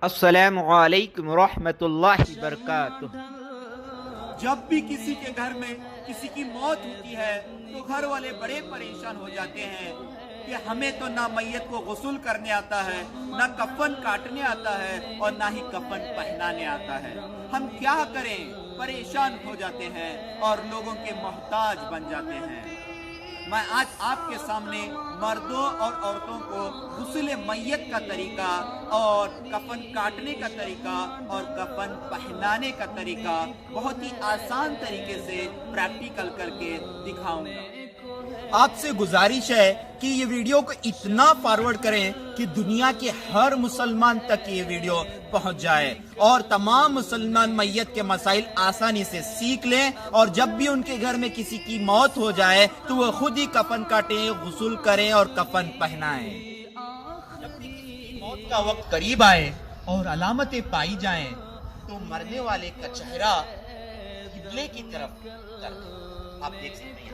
अस्सलामु अलैकुम रहमतुल्लाहि बरकातुहू। जब भी किसी के घर में किसी की मौत होती है तो घर वाले बड़े परेशान हो जाते हैं कि हमें तो ना मैयत को गुस्ल करने आता है, ना कफन काटने आता है और ना ही कफन पहनाने आता है। हम क्या करें, परेशान हो जाते हैं और लोगों के मोहताज बन जाते हैं। मैं आज आपके सामने मर्दों और औरतों को गुस्ल मैयत का तरीका और कफन काटने का तरीका और कफन पहनाने का तरीका बहुत ही आसान तरीके से प्रैक्टिकल करके दिखाऊंगा। आपसे गुजारिश है कि ये वीडियो को इतना फॉरवर्ड करें कि दुनिया के हर मुसलमान तक ये वीडियो पहुंच जाए और तमाम मुसलमान मैयत के मसाइल आसानी से सीख लें और जब भी उनके घर में किसी की मौत हो जाए तो वो खुद ही कफन काटें, गुस्ल करें और कफन पहनाएं। जब भी किसी की मौत का वक्त करीब आए और अलामतें पाई जाएं तो मरने वाले का चेहरा किबले की तरफ कर दें। आप देख सकते हैं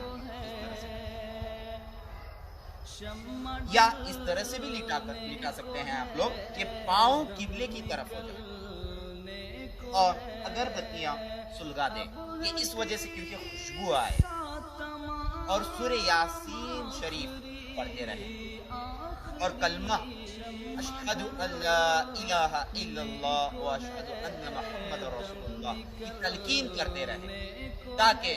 या इस तरह से भी लिटा सकते हैं आप लोग कि पांव किबले की तरफ हो जाए और अगरबत्तियां सुलगा दें। ये इस वजह से क्योंकि खुशबू आए और सूरह यासीन शरीफ पढ़ते रहें और कलमा अशहदु अल्ला इलाहा इल्लल्लाह व अशहदु अन्ना मुहम्मदुर रसूलुल्लाह की तलकीन करते रहें ताकि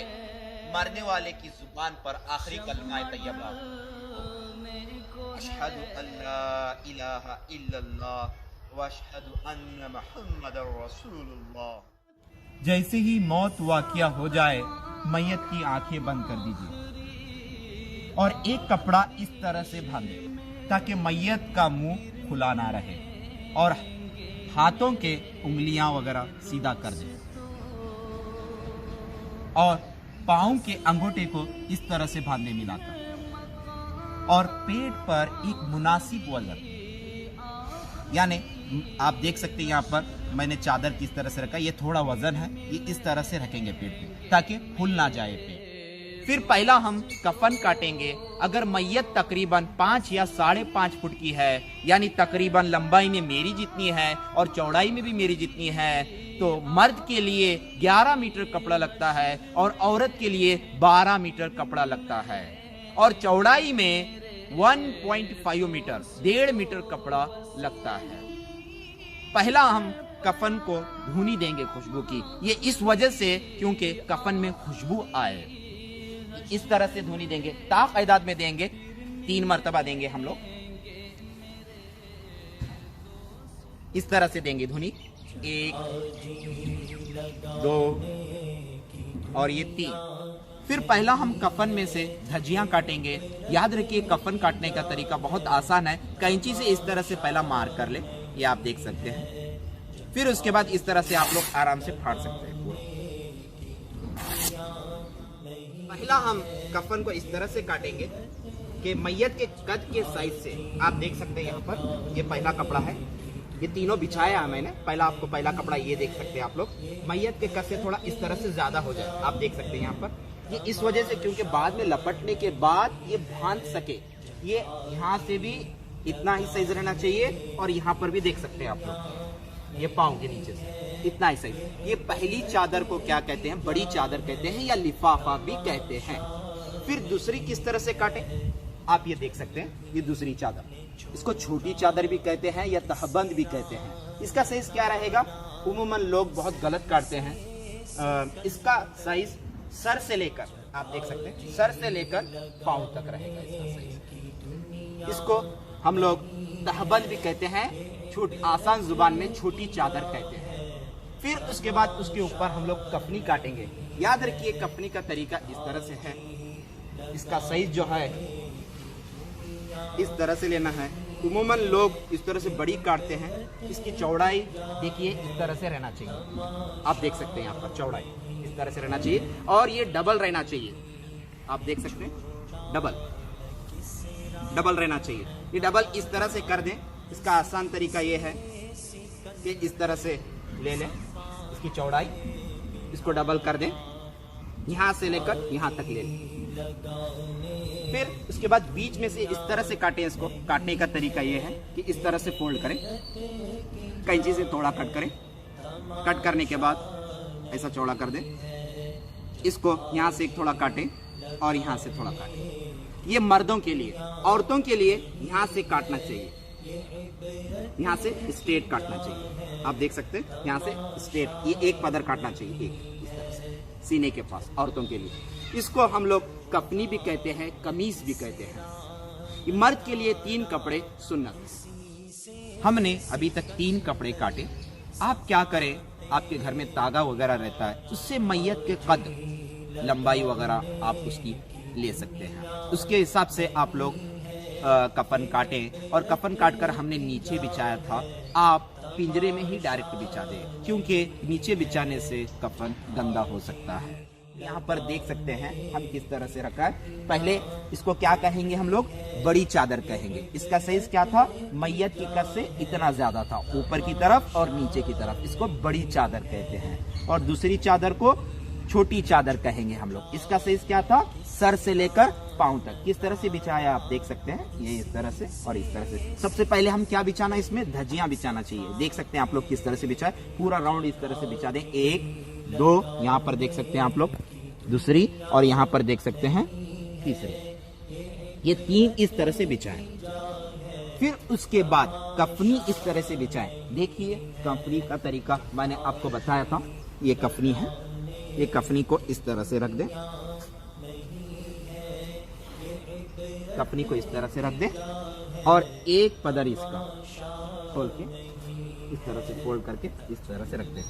मरने वाले की जुबान पर आखिरी कलमा तैयबा अशहदु अल्ला इलाहा इल्लल्लाह व अशहदु अन्ना मुहम्मदुर रसूलुल्लाह। जैसे ही मौत वाक़िया हो जाए मैयत की आंखें बंद कर दीजिए और एक कपड़ा इस तरह से बांधे ताकि मैयत का मुंह खुला ना रहे और हाथों के उंगलियां वगैरह सीधा कर दें और पाँव के अंगूठे को इस तरह से बांधे मिलाकर और पेट पर एक मुनासिब वजन, यानी आप देख सकते हैं यहाँ पर मैंने चादर किस तरह से रखा, ये थोड़ा वजन है, ये इस तरह से रखेंगे पेट पे ताकि फूल ना जाए पेट। फिर पहला हम कफन काटेंगे। अगर मैयत तकरीबन 5 या 5.5 फुट की है, यानी तकरीबन लंबाई में मेरी जितनी है और चौड़ाई में भी मेरी जितनी है, तो मर्द के लिए 11 मीटर कपड़ा लगता है और औरत के लिए 12 मीटर कपड़ा लगता है और चौड़ाई में 1.5 मीटर 1.5 मीटर कपड़ा लगता है। पहला हम कफन को धुनी देंगे खुशबू की, ये इस वजह से क्योंकि कफन में खुशबू आए। इस तरह से धुनी देंगे, ताक़ायदात में देंगे, 3 मरतबा देंगे हम लोग। इस तरह से देंगे धुनी, 1 2 और ये 3। फिर पहला हम कफन में से धज्जियां काटेंगे। याद रखिए कफन काटने का तरीका बहुत आसान है, कैंची से इस तरह से पहला मार कर ले, ये आप देख सकते हैं। फिर उसके बाद इस तरह से आप लोग आराम से फाड़ सकते हैं। पहला हम कफन को इस तरह से काटेंगे कि मैयत के कद के साइज से आप देख सकते हैं। यहाँ पर ये पहला कपड़ा है, ये तीनों बिछाया है मैंने। आपको पहला कपड़ा ये देख सकते हैं आप लोग, मैयत के कद से थोड़ा इस तरह से ज्यादा हो जाए, आप देख सकते हैं यहाँ पर। ये इस वजह से क्योंकि बाद में लपटने के बाद ये बांध सके, ये यहाँ से भी इतना ही साइज रहना चाहिए और यहाँ पर भी देख सकते हैं आप लोग, ये पाँव के नीचे से इतना ही साइज। ये पहली चादर को क्या कहते हैं, बड़ी चादर कहते हैं या लिफाफा भी कहते हैं। फिर दूसरी किस तरह से काटें, आप ये देख सकते हैं, ये दूसरी चादर, इसको छोटी चादर भी कहते हैं या तहबंद भी कहते हैं। इसका साइज क्या रहेगा, उम्मन लोग बहुत गलत काटते हैं। इसका साइज सर से लेकर, आप देख सकते हैं, सर से लेकर पांव तक रहेगा इसका साइज। इसको हम लोग तहबंद भी कहते हैं, आसान जुबान में छोटी चादर कहते हैं। फिर उसके बाद उसके ऊपर हम लोग कफनी काटेंगे। याद रखिए कफनी का तरीका इस तरह से है, इसका साइज जो है इस तरह से लेना है। उम्मन लोग इस तरह से बड़ी काटते हैं, इसकी चौड़ाई देखिए इस तरह से रहना चाहिए, आप देख सकते हैं यहाँ पर चौड़ाई इस तरह से रहना चाहिए और ये डबल रहना चाहिए, आप देख सकते हैं डबल रहना चाहिए। ये डबल इस तरह से कर दें। इसका आसान तरीका ये है कि इस तरह से ले लें इसकी चौड़ाई, इसको डबल कर दें, यहाँ से लेकर यहाँ तक ले लें। फिर उसके बाद बीच में से इस तरह से काटें। इसको काटने का तरीका ये है कि इस तरह से फोल्ड करें, कैंची से थोड़ा कट करें। कट करने के बाद ऐसा चौड़ा कर दें। इसको यहाँ से एक थोड़ा काटें और यहाँ से थोड़ा काटें। ये मर्दों के लिए। औरतों के लिए यहाँ से काटना चाहिए, यहाँ से स्ट्रेट काटना चाहिए। आप देख सकते हैं यहाँ से स्ट्रेट, ये एक पदर काटना चाहिए, एक इस तरह से सीने के पास, औरतों के लिए। इसको हम लोग कफनी भी कहते हैं, कमीज भी कहते हैं। मर्द के लिए 3 कपड़े सुन्नत। हमने अभी तक 3 कपड़े काटे। आप क्या करें, आपके घर में तागा वगैरह रहता है, उससे मैयत के कद, लंबाई वगैरह आप उसकी ले सकते हैं। उसके हिसाब से आप लोग कफन काटें। और कफन काट कर हमने नीचे बिछाया था, आप पिंजरे में ही डायरेक्ट बिछा दें, क्योंकि नीचे बिछाने से कफन गंदा हो सकता है। यहाँ पर देख सकते हैं हम किस तरह से रखा है। पहले इसको क्या कहेंगे हम लोग, बड़ी चादर कहेंगे। इसका साइज क्या था, मैयत की कद से इतना ज्यादा था, ऊपर की तरफ और नीचे की तरफ। इसको बड़ी चादर कहते हैं। और दूसरी चादर को छोटी चादर कहेंगे हम लोग। इसका साइज क्या था, सर से लेकर पांव तक। किस तरह से बिछाया आप देख सकते हैं, ये इस तरह से और इस तरह से। सबसे पहले हम क्या बिछाना, इसमें धजियां बिछाना चाहिए। देख सकते हैं आप लोग किस तरह से बिछाए, पूरा राउंड इस तरह से बिछा दें। 1 2 यहाँ पर देख सकते हैं आप लोग, दूसरी, और यहाँ पर देख सकते हैं तीसरी। ये 3 इस तरह से बिछाएं। फिर उसके बाद कफनी इस तरह से बिछाएं। देखिए कफनी का तरीका मैंने आपको बताया था। ये कफनी है, ये कफनी को इस तरह से रख दें, कफनी को इस तरह से रख दें और एक पदर इसका खोल के इस तरह से फोल्ड करके इस तरह से रख दें,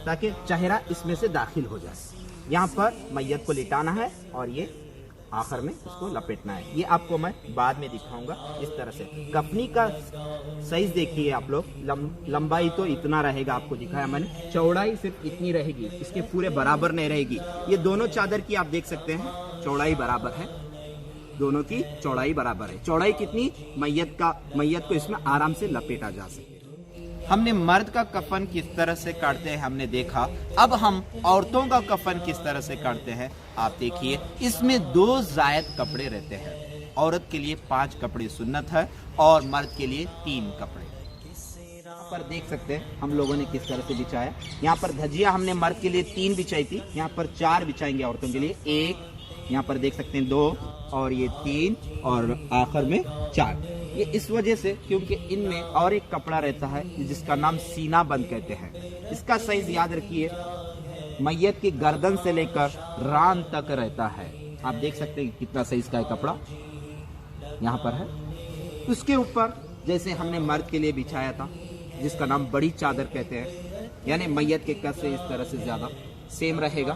ताकि चेहरा इसमें से दाखिल हो जाए। यहाँ पर मैयत को लिटाना है और ये आखिर में इसको लपेटना है। ये आपको मैं बाद में दिखाऊंगा। इस तरह से कफनी का साइज देखिए आप लोग। लंबाई तो इतना रहेगा, आपको दिखाया मैंने। चौड़ाई सिर्फ इतनी रहेगी, इसके पूरे बराबर नहीं रहेगी। ये दोनों चादर की आप देख सकते हैं चौड़ाई बराबर है, दोनों की चौड़ाई बराबर है। चौड़ाई कितनी, मैयत को इसमें आराम से लपेटा जा सके। हमने मर्द का कफन किस तरह से काटते हैं हमने देखा। अब हम औरतों का कफन किस तरह से काटते हैं आप देखिए। इसमें 2 जायद कपड़े रहते हैं। औरत के लिए 5 कपड़े सुन्नत है और मर्द के लिए 3 कपड़े। यहाँ पर देख सकते हैं हम लोगों ने किस तरह से बिछाया। यहाँ पर धजिया हमने मर्द के लिए 3 बिछाई थी, यहाँ पर 4 बिछाएंगे औरतों के लिए। 1, यहाँ पर देख सकते हैं 2, और ये 3, और आखिर में 4। ये इस वजह से क्योंकि इनमें और एक कपड़ा रहता है जिसका नाम सीना बंद कहते हैं। इसका साइज याद रखिए, मैयत की गर्दन से लेकर रान तक रहता है। आप देख सकते हैं कितना साइज का है कपड़ा यहाँ पर है। उसके ऊपर जैसे हमने मर्द के लिए बिछाया था जिसका नाम बड़ी चादर कहते हैं, यानी मैयत के कद से इस तरह से ज्यादा सेम रहेगा।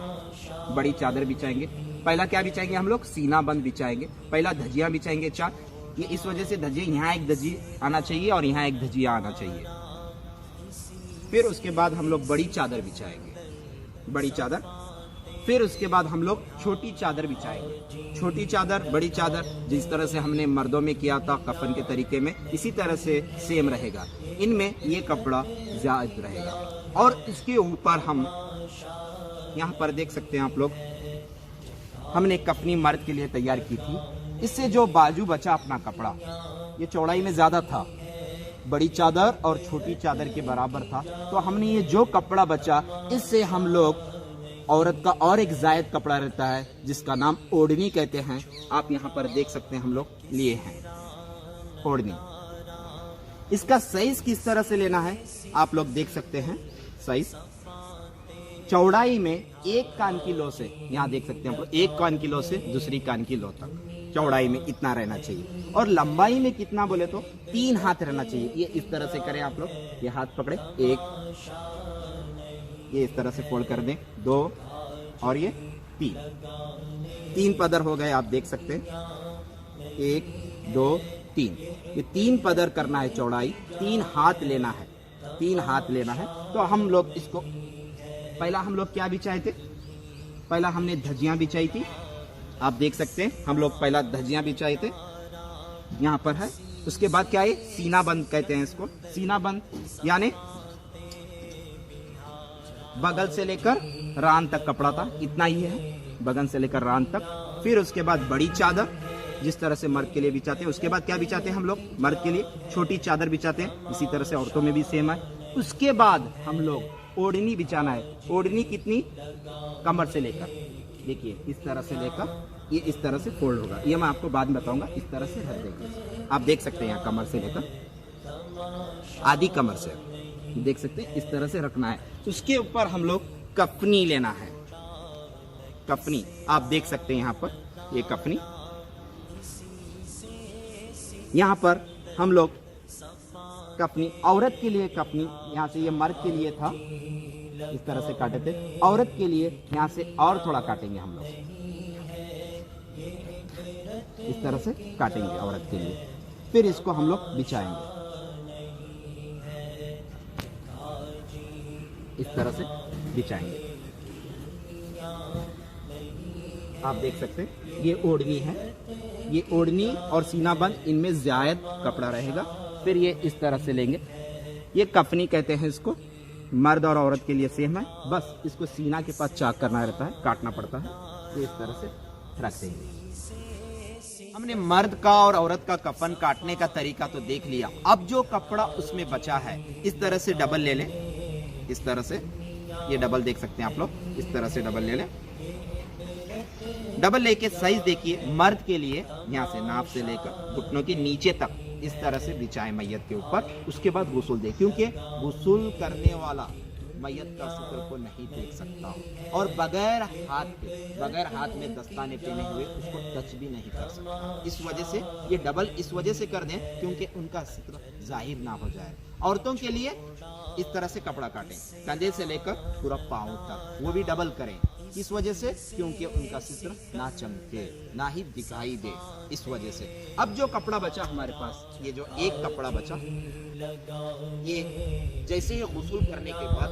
बड़ी चादर बिछाएंगे। पहला क्या बिछाएंगे हम लोग, सीना बंद बिछाएंगे। पहला धजिया बिछाएंगे 4। ये इस वजह से धजिया, यहाँ एक धजी आना चाहिए और यहाँ एक धजिया आना चाहिए। फिर उसके बाद हम लोग बड़ी चादर बिछाएंगे, बड़ी चादर। फिर उसके बाद हम लोग छोटी चादर बिछाएंगे। छोटी चादर, बड़ी चादर, जिस तरह से हमने मर्दों में किया था कफन के तरीके में, इसी तरह से सेम रहेगा। इनमें ये कपड़ा ज्यादा रहेगा। और इसके ऊपर हम यहाँ पर देख सकते हैं आप लोग, हमने कफनी मर्द के लिए तैयार की थी। इससे जो बाजू बचा अपना कपड़ा, ये चौड़ाई में ज्यादा था, बड़ी चादर और छोटी चादर के बराबर था। तो हमने ये जो कपड़ा बचा, इससे हम लोग औरत का और एक जायद कपड़ा रहता है जिसका नाम ओढ़नी कहते हैं। आप यहाँ पर देख सकते हैं हम लोग लिए हैं ओढ़नी। इसका साइज किस तरह से लेना है आप लोग देख सकते हैं। साइज चौड़ाई में 1 कान की लो से, यहाँ देख सकते हैं आप लोग, 1 कान की लो से दूसरी कान की लो तक चौड़ाई में इतना रहना चाहिए। और लंबाई में कितना बोले तो 3 हाथ रहना चाहिए। ये इस तरह से करें आप लोग, ये हाथ पकड़े, 1, ये इस तरह से फोल्ड कर दें, 2, और ये 3 पदर हो गए। आप देख सकते हैं 1 2 3, ये 3 पदर करना है चौड़ाई। 3 हाथ लेना है, 3 हाथ लेना है। तो हम लोग इसको, पहला हम लोग क्या बिछाए थे, पहला हमने धजियां बिछाई थी। आप देख सकते हैं हम लोग पहला धजियां बिछाए थे, यहाँ पर है। उसके बाद क्या है, सीना बंद कहते हैं इसको। सीना बंद यानी बगल से लेकर रान तक कपड़ा था, इतना ही है, बगल से लेकर रान तक। फिर उसके बाद बड़ी चादर, जिस तरह से मर्द के लिए बिछाते हैं। उसके बाद क्या बिछाते हैं हम लोग? मर्द के लिए छोटी चादर बिछाते हैं, इसी तरह से औरतों में भी सेम है। उसके बाद हम लोग ओढ़नी बिछाना है। ओढ़नी कितनी? कमर से लेकर, देखिए इस तरह से लेकर ये इस तरह से फोल्ड होगा, ये मैं आपको बाद में बताऊंगा। इस तरह से रख देंगे, आप देख सकते हैं यहाँ कमर से लेकर आधी कमर से देख सकते हैं, इस तरह से रखना है। उसके ऊपर हम लोग कफनी लेना है। कफनी आप देख सकते हैं यहाँ पर, ये कफनी यहाँ पर हम लोग कफनी, औरत के लिए कफनी, यहाँ से ये मर्द के लिए था, इस तरह से काटे थे। औरत के लिए यहाँ से और थोड़ा काटेंगे हम लोग, इस तरह से काटेंगे औरत के लिए। फिर इसको हम लोग बिछाएंगे, इस तरह से बिछाएंगे। आप देख सकते हैं ये ओढ़नी है, ये ओढ़नी और सीना बंद, इनमें ज़ायद कपड़ा रहेगा। फिर ये इस तरह से लेंगे, ये कफनी कहते हैं इसको। मर्द और औरत के लिए सेम है, बस इसको सीना के पास चाक करना रहता है, काटना पड़ता है। तो इस तरह से रख देंगे। हमने मर्द का और औरत का कफन काटने का तरीका तो देख लिया। अब जो कपड़ा उसमें बचा है, इस तरह से डबल ले लें, इस तरह से, ये डबल देख सकते हैं आप लोग, इस तरह से डबल ले लें। डबल लेके साइज देखिए, मर्द के लिए यहाँ से नाप से लेकर घुटनों के नीचे तक इस तरह से बिछाएं मैयत के ऊपर। उसके बाद गुस्ल दें, क्योंकि गुस्ल करने वाला मैयत का सित्र को नहीं देख सकता और बगैर हाथ में दस्ताने पहने हुए उसको टच भी नहीं कर सकता। इस वजह से ये डबल इस वजह से कर दें क्योंकि उनका सित्र जाहिर ना हो जाए। औरतों के लिए इस तरह से कपड़ा काटें, कंधे से लेकर पूरा पाँव तक, वो भी डबल करें। इस वजह से क्योंकि उनका सित्र ना चमके ना ही दिखाई दे, इस वजह से। अब जो कपड़ा बचा हमारे पास, ये जो एक कपड़ा बचा, ये जैसे ही गुस्ल करने के बाद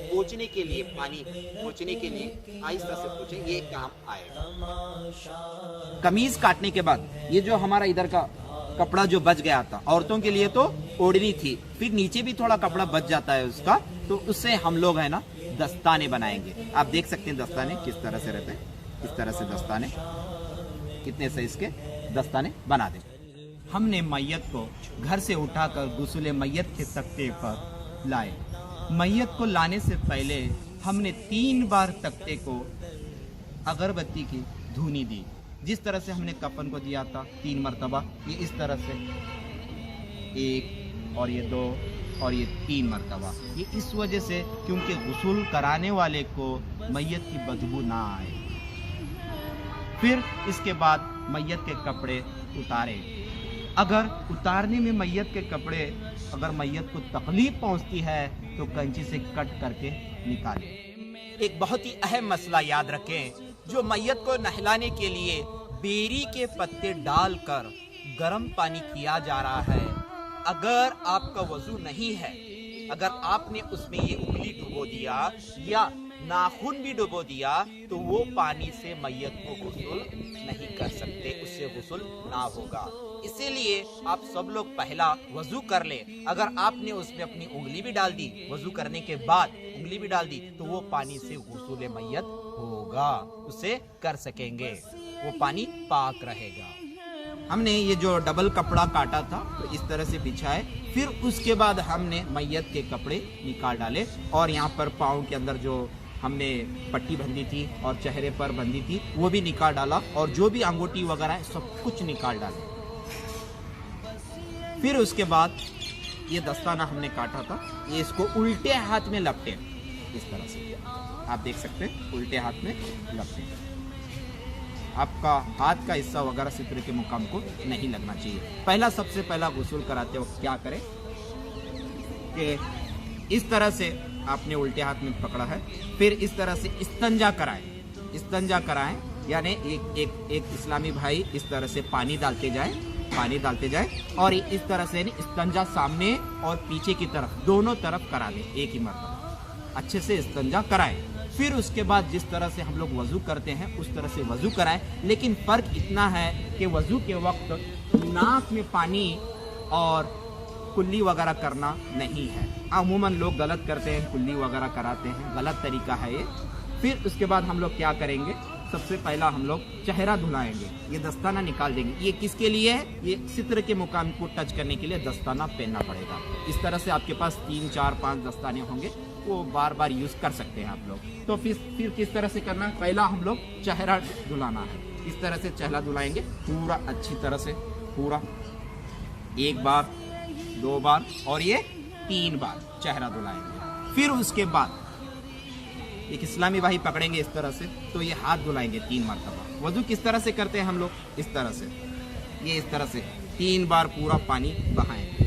पोंछने के लिए, पानी पोंछने के लिए आहिस्ता से पोंछें, ये काम आएगा। कमीज काटने के बाद ये जो हमारा इधर का कपड़ा जो बच गया था, औरतों के लिए तो ओढ़नी थी, फिर नीचे भी थोड़ा कपड़ा बच जाता है उसका, तो उससे हम लोग है ना दस्ताने बनाएंगे। आप देख सकते हैं दस्ताने किस तरह से रहते हैं, इस तरह से दस्ताने, कितने साइज के दस्ताने बना दें। हमने मैयत को घर से उठाकर गुस्ल मैयत के तख्ते पर लाए। मैयत को लाने से पहले हमने 3 बार तख्ते को अगरबत्ती की धूनी दी। जिस तरह से हमने कफन को दिया था 3 मरतबा, ये इस तरह से 1 और ये 2 और ये 3 मरतबा। ये इस वजह से क्योंकि गुस्ल कराने वाले को मैयत की बदबू ना आए। फिर इसके बाद मैयत के कपड़े उतारे। अगर उतारने में मैयत के कपड़े अगर मैयत को तकलीफ पहुंचती है तो कैंची से कट करके निकालें। एक बहुत ही अहम मसला याद रखें, जो मैयत को नहलाने के लिए बेरी के पत्ते डालकर गर्म पानी किया जा रहा है, अगर आपका वजू नहीं है, अगर आपने उसमें ये उंगली डुबो दिया या नाखून भी डुबो दिया तो वो पानी से मैयत को गुस्ल नहीं कर सकते, उससे गुस्ल ना होगा। इसीलिए आप सब लोग पहला वजू कर ले। अगर आपने उसमें अपनी उंगली भी डाल दी, वजू करने के बाद उंगली भी डाल दी, तो वो पानी से गुस्ल मैयत होगा, उसे कर सकेंगे, वो पानी पाक रहेगा। हमने ये जो डबल कपड़ा काटा था तो इस तरह से बिछाए। फिर उसके बाद हमने मैयत के कपड़े निकाल डाले और यहाँ पर पाँव के अंदर जो हमने पट्टी बंधी थी और चेहरे पर बंधी थी वो भी निकाल डाला और जो भी अंगूठी वगैरह है सब कुछ निकाल डाला। फिर उसके बाद ये दस्ताना हमने काटा था, ये इसको उल्टे हाथ में लपटे, इस तरह से आप देख सकते हैं, उल्टे हाथ में लपटे। आपका हाथ का हिस्सा वगैरह सित्र के मुकाम को नहीं लगना चाहिए। सबसे पहला गुस्ल कराते वक्त क्या करें कि इस तरह से आपने उल्टे हाथ में पकड़ा है, फिर इस तरह से इस्तंजा कराएं, यानी एक इस्लामी भाई इस तरह से पानी डालते जाए और इस तरह से इस्तंजा सामने और पीछे की तरफ दोनों तरफ करा दें, एक ही मरतबा अच्छे से इस्तंजा कराएं। फिर उसके बाद जिस तरह से हम लोग वजू करते हैं उस तरह से वजू कराएं, लेकिन फ़र्क इतना है कि वजू के वक्त नाक में पानी और कुल्ली वगैरह करना नहीं है। अमूमन लोग गलत करते हैं, कुल्ली वगैरह कराते हैं, गलत तरीका है ये। फिर उसके बाद हम लोग क्या करेंगे, सबसे पहला हम लोग चेहरा धुलाएंगे। ये दस्ताना निकाल देंगे। ये किसके लिए है? ये सित्र के मुकाम को टच करने के लिए दस्ताना पहनना पड़ेगा। इस तरह से आपके पास 3, 4, 5 दस्ताने होंगे, वो बार बार यूज कर सकते हैं आप लोग। तो फिर किस तरह से करना है? पहला हम लोग चेहरा धुलाना है। इस तरह से चेहरा धुलाएंगे पूरा अच्छी तरह से, पूरा 1 बार, 2 बार और ये 3 बार चेहरा धुलाएंगे। फिर उसके बाद एक इस्लामी भाई पकड़ेंगे इस तरह से, तो ये हाथ धुलाएंगे 3 मरतबा। वजू किस तरह से करते हैं हम लोग? इस तरह से, ये इस तरह से 3 बार पूरा पानी बहाएंगे।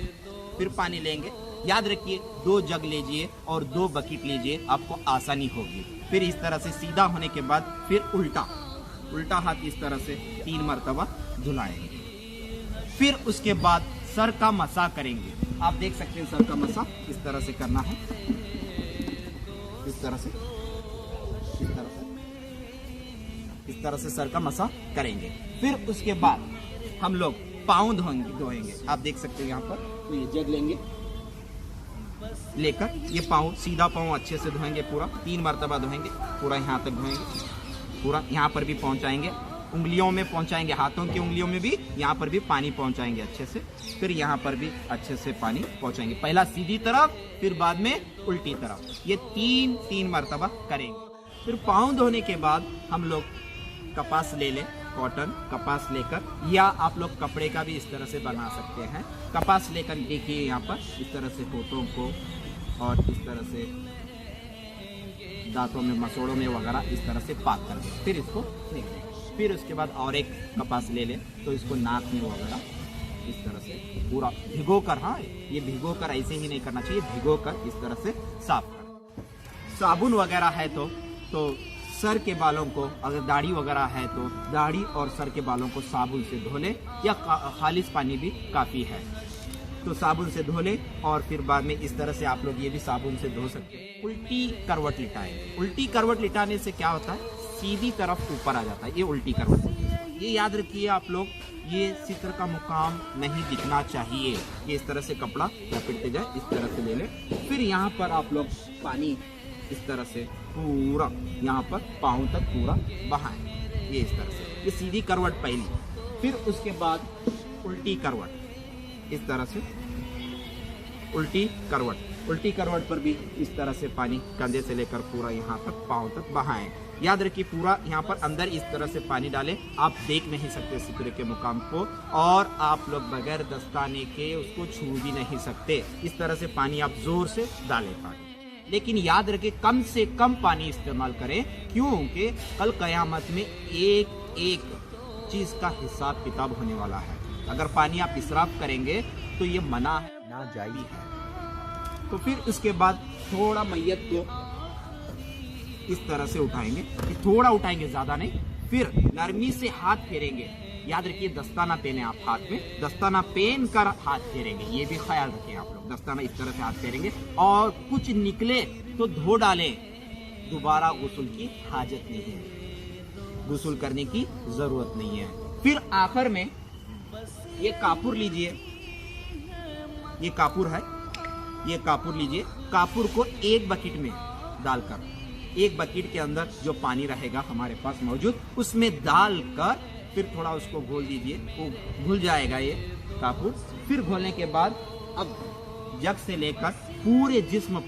फिर पानी लेंगे, याद रखिए 2 जग लीजिए और 2 बकेट लीजिए, आपको आसानी होगी। फिर इस तरह से सीधा होने के बाद फिर उल्टा हाथ इस तरह से 3 मरतबा धुलाएंगे। फिर उसके बाद सर का मसा करेंगे। आप देख सकते हैं सर का मसा इस तरह से करना है, इस तरह से सर का मसा करेंगे। फिर उसके बाद हम लोग पाँव धोएंगे। आप देख सकते हैं यहाँ पर, तो ये जग लेंगे, लेकर ये पाँव, सीधा पाँव अच्छे से धोएंगे, पूरा 3 मरतबा धोएंगे, पूरा यहाँ तक धोएंगे, पूरा यहाँ पर भी पहुँचाएंगे, उंगलियों में पहुँचाएंगे, हाथों की उंगलियों में भी, यहाँ पर भी पानी पहुँचाएंगे अच्छे से। फिर यहाँ पर भी अच्छे से पानी पहुँचाएंगे, पहला सीधी तरफ, फिर बाद में उल्टी तरफ। ये 3 मरतबा करेंगे। फिर पाँव धोने के बाद हम लोग कपास ले लें, कॉटन कपास लेकर, या आप लोग कपड़े का भी इस तरह से बना सकते हैं। कपास लेकर देखिए यहाँ पर इस तरह से होठों को और इस तरह से दांतों में, मसोड़ों में वगैरह इस तरह से पाक कर दें। फिर इसको फेंक दें। फिर उसके बाद और एक कपास ले लें, तो इसको नाक में वगैरह इस तरह से पूरा भिगो कर, हाँ ये भिगो कर ऐसे ही नहीं करना चाहिए, भिगो कर इस तरह से साफ कर। साबुन वगैरह है तो सर के बालों को, अगर दाढ़ी वगैरह है तो दाढ़ी और सर के बालों को साबुन से धो लें, या खालिस पानी भी काफ़ी है, तो साबुन से धो लें। और फिर बाद में इस तरह से आप लोग ये भी साबुन से धो सकते हैं। उल्टी करवट लिटाएं। उल्टी करवट लिटाने से क्या होता है? सीधी तरफ ऊपर आ जाता है, ये उल्टी करवट। ये याद रखिए आप लोग, ये सित्र का मुकाम नहीं दिखना चाहिए। ये इस तरह से कपड़ा लपेटते जाए, इस तरह से ले लें। फिर यहाँ पर आप लोग पानी इस तरह से पूरा यहाँ पर पाँव तक पूरा बहाएं, ये इस तरह से। ये सीधी करवट पहली। फिर उसके बाद उल्टी करवट, इस तरह से उल्टी करवट पर भी इस तरह से पानी कंधे से लेकर पूरा यहाँ तक पाँव तक बहाएं। याद रखिए पूरा यहाँ पर अंदर इस तरह से पानी डालें। आप देख नहीं सकते सित्र के मुकाम को, और आप लोग बगैर दस्ताने के उसको छू भी नहीं सकते। इस तरह से पानी आप जोर से डालें पानी, लेकिन याद रखें कम से कम पानी इस्तेमाल करें, क्योंकि कल कयामत में एक चीज का हिसाब किताब होने वाला है। अगर पानी आप इसराफ करेंगे तो ये मना है, नाजायज है। तो फिर उसके बाद थोड़ा मैयत को इस तरह से उठाएंगे, थोड़ा उठाएंगे, ज्यादा नहीं। फिर नरमी से हाथ फेरेंगे। याद रखिए दस्ताना पहने आप हाथ में, दस्ताना पहन कर हाथ फेरेंगे, ये भी ख्याल रखें आप लोग। दस्ताना इस तरह से हाथ फेरेंगे, और कुछ निकले तो धो डालें, दोबारा गुस्ल की हाजत नहीं है, गुस्ल करने की जरूरत नहीं है। फिर आखिर में ये कापूर लीजिए, ये कापूर है, ये कापूर लीजिए। कापूर को एक बकेट में डालकर, एक बकेट के अंदर जो पानी रहेगा हमारे पास मौजूद, उसमें डालकर फिर थोड़ा उसको घोल दीजिए, वो घुल जाएगा ये कापूर। फिर घोलने के बाद अब जग से लेकर पूरे जिस्म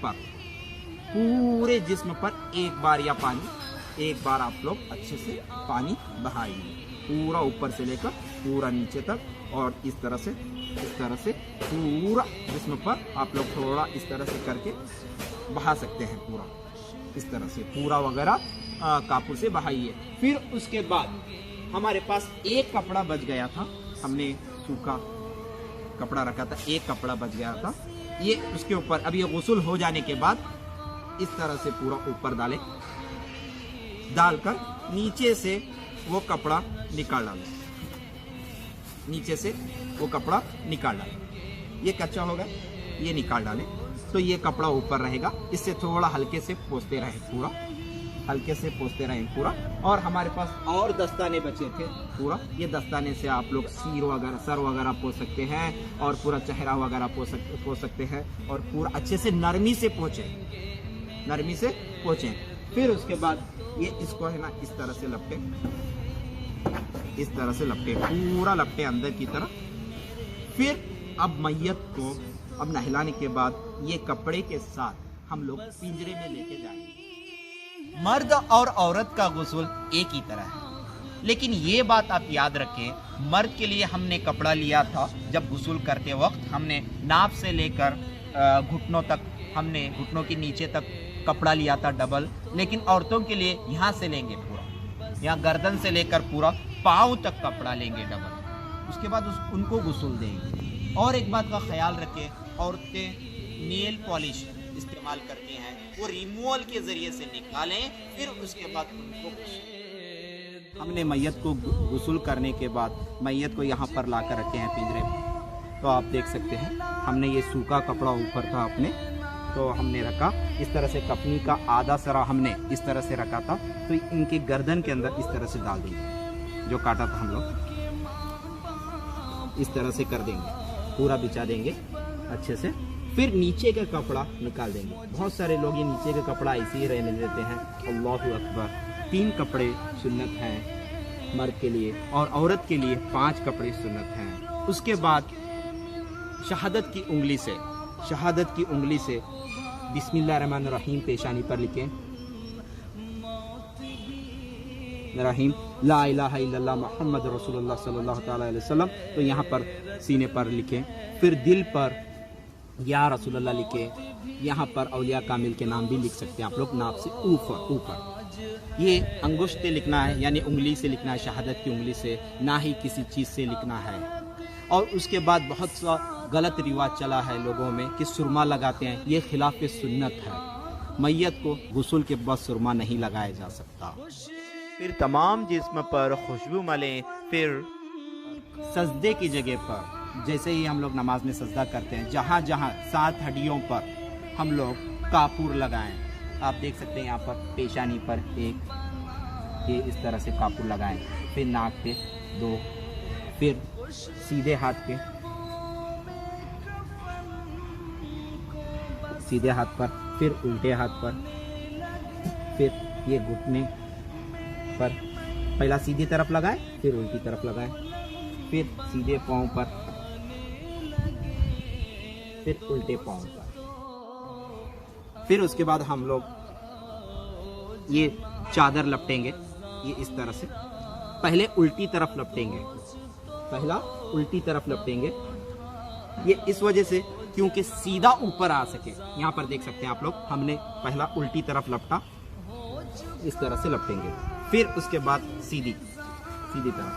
पर एक बार या पानी, एक बार आप लोग अच्छे से पानी बहाइए, पूरा ऊपर से लेकर पूरा नीचे तक, और इस तरह से पूरा जिस्म पर आप लोग थोड़ा इस तरह से करके बहा सकते हैं। पूरा इस तरह से पूरा वगैरह कापूर से बहाइए। फिर उसके बाद हमारे पास एक कपड़ा बच गया था, हमने सूखा कपड़ा रखा था, एक कपड़ा बच गया था, ये उसके ऊपर अब ये गुस्ल हो जाने के बाद इस तरह से पूरा ऊपर डालकर नीचे से वो कपड़ा निकाल डालें, नीचे से वो कपड़ा निकाल डालें। ये कच्चा होगा, ये निकाल डालें, तो ये कपड़ा ऊपर रहेगा। इससे थोड़ा हल्के से पोंछते रहें, पूरा हल्के से पोंछते रहें पूरा। और हमारे पास और दस्ताने बचे थे पूरा, ये दस्ताने से आप लोग सिर वगैरह, सर वगैरह पोंछ सकते हैं, और पूरा चेहरा वगैरह पोंछ सकते हैं, और पूरा अच्छे से नरमी से पोंछें, फिर उसके बाद ये इसको है ना इस तरह से लपटे, इस तरह से लपटे, पूरा लपटे अंदर की तरफ। फिर अब मैयत को अब नहलाने के बाद ये कपड़े के साथ हम लोग पिंजरे में लेके जाएंगे। मर्द और औरत का गुस्ल एक ही तरह है, लेकिन ये बात आप याद रखें, मर्द के लिए हमने कपड़ा लिया था जब गुस्ल करते वक्त, हमने नाभ से लेकर घुटनों तक, हमने घुटनों के नीचे तक कपड़ा लिया था डबल। लेकिन औरतों के लिए यहाँ से लेंगे पूरा, यहाँ गर्दन से लेकर पूरा पाँव तक कपड़ा लेंगे डबल। उसके बाद उनको गुस्ल देंगे। और एक बात का ख्याल रखें, औरतें नेल पॉलिश इस्तेमाल करती हैं, वो रिमूवल के ज़रिए से निकालें, फिर उसके बाद उनको। हमने मैयत को गुस्ल करने के बाद मैयत को यहाँ पर ला कर रखे हैं पिंजरे में। तो आप देख सकते हैं हमने ये सूखा कपड़ा ऊपर था अपने, तो हमने रखा इस तरह से, कफनी का आधा सरा हमने इस तरह से रखा था। तो इनके गर्दन के अंदर इस तरह से डाल देंगे, जो काटा था हम लोग इस तरह से कर देंगे, पूरा बिछा देंगे अच्छे से। फिर नीचे का कपड़ा निकाल देंगे। बहुत सारे लोग ये नीचे का कपड़ा ऐसे ही रहने देते हैं। अल्लाहु अकबर। 3 कपड़े सुन्नत हैं मर्द के लिए, और औरत के लिए 5 कपड़े सुन्नत हैं। उसके बाद शहादत की उंगली से, शहादत की उंगली से बिस्मिल्लाहिर्रहमानिर्रहीम पेशानी पर लिखें, रहीम ला इलाहा इल्लल्लाह मुहम्मद रसूलुल्लाह सल्लल्लाहु तआला अलैहि वसल्लम। तो यहाँ पर सीने पर लिखें। फिर दिल पर या रसूलुल्लाह लिखें। यहाँ पर औलिया कामिल के नाम भी लिख सकते हैं आप लोग, नाप से ऊपर ऊपर। ये अंगुष्ठ से लिखना है, यानी उंगली से लिखना है, शहादत की उंगली से, ना ही किसी चीज़ से लिखना है। और उसके बाद बहुत सा गलत रिवाज चला है लोगों में कि सुरमा लगाते हैं, ये खिलाफ सुन्नत है। मैयत को गुस्ल के बाद सुरमा नहीं लगाया जा सकता। फिर तमाम जिस्म पर खुशबू मलें। फिर सजदे की जगह पर, जैसे ही हम लोग नमाज में सजदा करते हैं, जहाँ जहाँ 7 हड्डियों पर हम लोग कापूर लगाएं। आप देख सकते हैं यहाँ पर पेशानी पर एक, ये इस तरह से कापूर लगाएं। फिर नाक पे 2, फिर सीधे हाथ पे, सीधे हाथ पर, फिर उल्टे हाथ पर, फिर ये घुटने पर पहला सीधी तरफ लगाएं, फिर उल्टी तरफ लगाएं, फिर सीधे पांव पर, फिर उल्टे पांव पर। फिर उसके बाद हम लोग ये चादर लपटेंगे, ये इस तरह से। पहले उल्टी तरफ लपटेंगे, पहला उल्टी तरफ लपटेंगे, ये इस वजह से क्योंकि सीधा ऊपर आ सके। यहाँ पर देख सकते हैं आप लोग, हमने पहला उल्टी तरफ लपटा, इस तरह से लपटेंगे। फिर उसके बाद सीधी तरफ,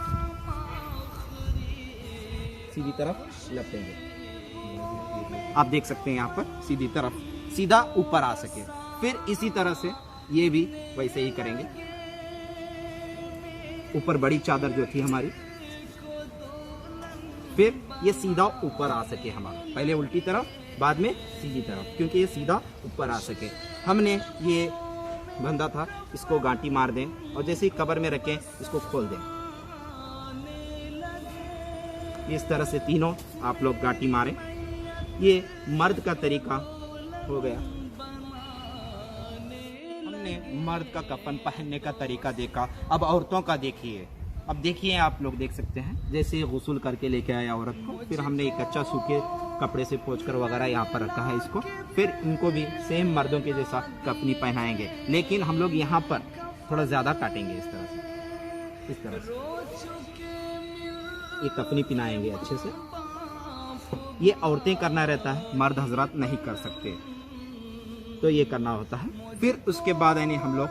सीधी तरफ लपटेंगे। आप देख सकते हैं यहाँ पर सीधी तरफ, सीधा ऊपर आ सके। फिर इसी तरह से ये भी वैसे ही करेंगे। ऊपर बड़ी चादर जो थी हमारी, फिर ये सीधा ऊपर आ सके हमारा, पहले उल्टी तरफ, बाद में सीधी तरफ, क्योंकि ये सीधा ऊपर आ सके। हमने ये बंधा था, इसको गांठी मार दें, और जैसे ही कब्र में रखें इसको खोल दें। इस तरह से तीनों आप लोग गांठी मारें। ये मर्द का तरीका हो गया। हमने मर्द का कफन पहनने का तरीका देखा, अब औरतों का देखिए। अब देखिए, आप लोग देख सकते हैं, जैसे गुस्ल करके लेके आए औरत को, फिर हमने एक कच्चा सूखे कपड़े से पोंछकर वगैरह यहाँ पर रखा है इसको। फिर इनको भी सेम मर्दों के जैसा कफनी पहनाएंगे, लेकिन हम लोग यहाँ पर थोड़ा ज़्यादा काटेंगे, इस तरह से, इस तरह से ये कफनी पिनाएंगे अच्छे से। ये औरतें करना रहता है, मर्द हजरात नहीं कर सकते, तो ये करना होता है। फिर उसके बाद यानी हम लोग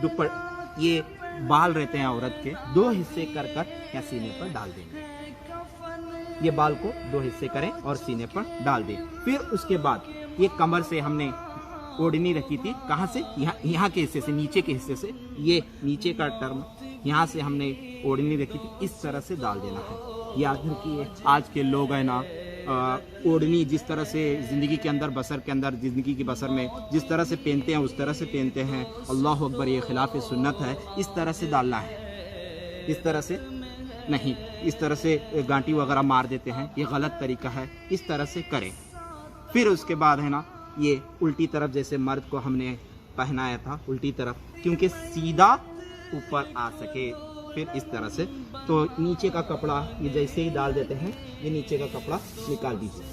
दुपट्टा, ये बाल रहते हैं औरत के, 2 हिस्से कर या सीने पर डाल देंगे। ये बाल को 2 हिस्से करें और सीने पर डाल दें। फिर उसके बाद ये कमर से हमने ओढ़नी रखी थी, कहाँ से, यहाँ के हिस्से से, नीचे के हिस्से से, ये नीचे का टर्म, यहाँ से हमने ओढ़नी रखी थी, इस तरह से डाल देना है। याद रखिए, आज के लोग है ना, ओढ़नी जिस तरह से ज़िंदगी के अंदर बसर के अंदर, ज़िंदगी की बसर में जिस तरह से पहनते हैं उस तरह से पहनते हैं। अल्लाह अकबर, ये खिलाफ सुन्नत है। इस तरह से डालना है, इस तरह से नहीं, इस तरह से गांठी वगैरह मार देते हैं, ये गलत तरीका है, इस तरह से करें। फिर उसके बाद है ना, ये उल्टी तरफ जैसे मर्द को हमने पहनाया था उल्टी तरफ, क्योंकि सीधा ऊपर आ सके। फिर इस तरह से तो नीचे का कपड़ा ये जैसे ही डाल देते हैं, ये नीचे का कपड़ा निकाल दीजिए,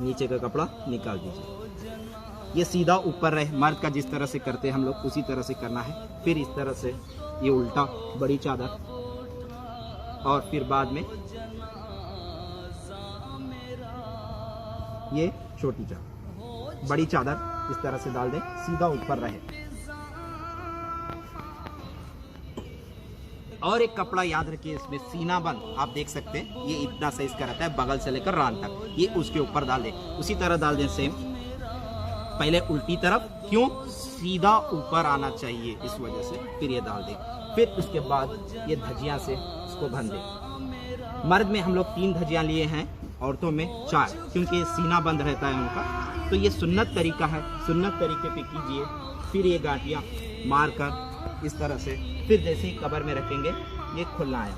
नीचे का कपड़ा निकाल दीजिए। ये सीधा ऊपर रहे, मर्द का जिस तरह से करते हैं हम लोग उसी तरह से करना है। फिर इस तरह से ये उल्टा बड़ी चादर, और फिर बाद में ये छोटी चादर, बड़ी चादर इस तरह से डाल दें, सीधा ऊपर रहे। और एक कपड़ा याद रखिए, इसमें सीना बंद आप देख सकते हैं, ये इतना साइज का रहता है, बगल से लेकर रान तक, ये उसके ऊपर डाल दें। उसी तरह डाल दें सेम, पहले उल्टी तरफ, क्यों सीधा ऊपर आना चाहिए इस वजह से, फिर ये डाल दें। फिर उसके बाद ये धजिया से इसको बंध दें। मर्द में हम लोग 3 धजियां लिए हैं, औरतों में 4, क्योंकि सीना बंद रहता है उनका। तो ये सुन्नत तरीका है, सुन्नत तरीके पे कीजिए। फिर ये गांठियाँ मार कर इस तरह से, फिर जैसे ही कब्र में रखेंगे ये खुलना है।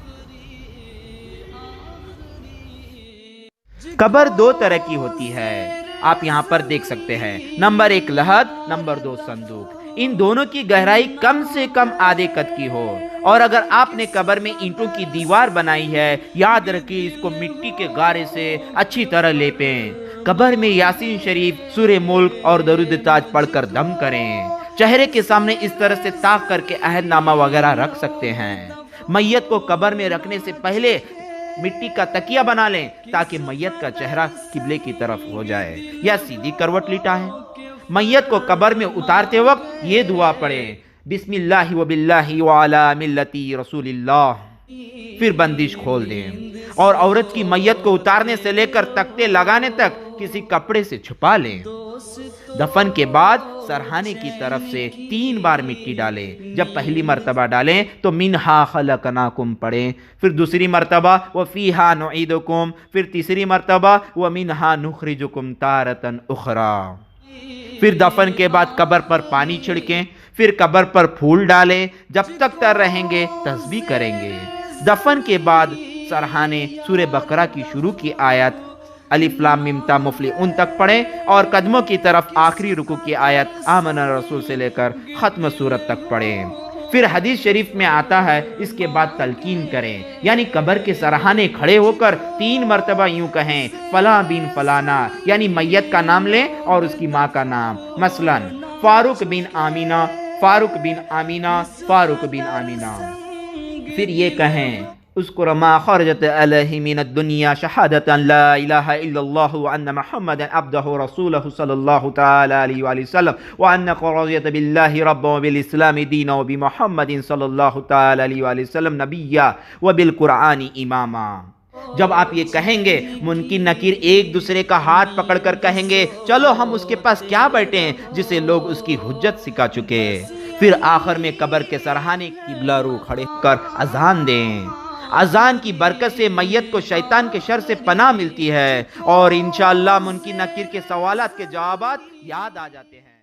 कब्र 2 तरह की होती है, आप यहाँ पर देख सकते हैं। नंबर 1 लहद, नंबर 2 संदूक। इन दोनों की गहराई कम से कम आधे कद की हो। और अगर आपने कब्र में ईंटों की दीवार बनाई है, याद रखिए इसको मिट्टी के गारे से अच्छी तरह लेपें। कब्र में यासीन शरीफ, सूरे मुल्क और दरूद ताज पढ़कर दम करें। चेहरे के सामने इस तरह से ताक करके अहदनामा वगैरह रख सकते हैं। मैयत को कब्र में रखने से पहले मिट्टी का तकिया बना लें, ताकि मैयत का चेहरा किबले की तरफ हो जाए या सीधी करवट लिटा है। मैयत को कब्र में उतारते वक्त ये दुआ पढ़ें, बिस्मिल्लाहि व बिल्लाहि व अला मिल्लती रसूलिल्लाह। फिर बंदिश खोल दें और औरत की मैयत को उतारने से लेकर तख्ते लगाने तक किसी कपड़े से छुपा लें। दफन के बाद सरहाने की तरफ से 3 बार मिट्टी डालें। जब पहली मर्तबा डालें तो मिनहा खलकनाकुम पढ़ें, फिर दूसरी मर्तबा व फीहा नुईदुकुम, फिर तीसरी मर्तबा व मिनहा नुखरिजुकुम तारतन उखरा। फिर दफन के बाद कब्र पर पानी छिड़कें, फिर कब्र पर फूल डालें। जब तक तर रहेंगे तस्बीह करेंगे। दफन के बाद सरहाने सूरे बकरा की शुरू की आयत अलिफ लाम मीम ता मुफलिहून तक पढ़ें और कदमों की तरफ आखिरी रुकू की आयत आमना रसूल से लेकर खत्म सूरत तक पढ़ें। फिर हदीस शरीफ में आता है, इसके बाद तलकीन करें, यानी कब्र के सरहाने खड़े होकर 3 मर्तबा यूं कहें, फला बिन फलाना, यानी मैयत का नाम लें और उसकी माँ का नाम। मसलन फारूक बिन आमीना, फारूक बिन आमीना, फारूक बिन आमीना। फिर ये कहें, उसकुर मा खरजत अलैहि मिनद दुनिया शहादतन ला इलाहा इल्लल्लाह व अन्ना मुहम्मदन अब्दुहु रसूलुहु सल्लल्लाहु तआला अलैहि व सल्लम व अन्ना रज़ियत बिल्लाहि रब्बन व बिल इस्लामी दीना व बि मुहम्मदिन सल्लल्लाहु तआला अलैहि व सल्लम नबिय्या व बिल कुरआनी इमामा। जब आप ये कहेंगे, मुनकिर नकीर एक दूसरे का हाथ पकड़कर कहेंगे, चलो हम उसके पास क्या बैठे जिसे लोग उसकी हुज्जत सिखा चुके। फिर आखिर में कब्र के सरहाने किबला रू खड़े कर अजान दें। अजान की बरकत से मैयत को शैतान के शर से पनाह मिलती है और इंशाअल्लाह मुनकिर नकीर के सवालात के जवाबात याद आ जाते हैं।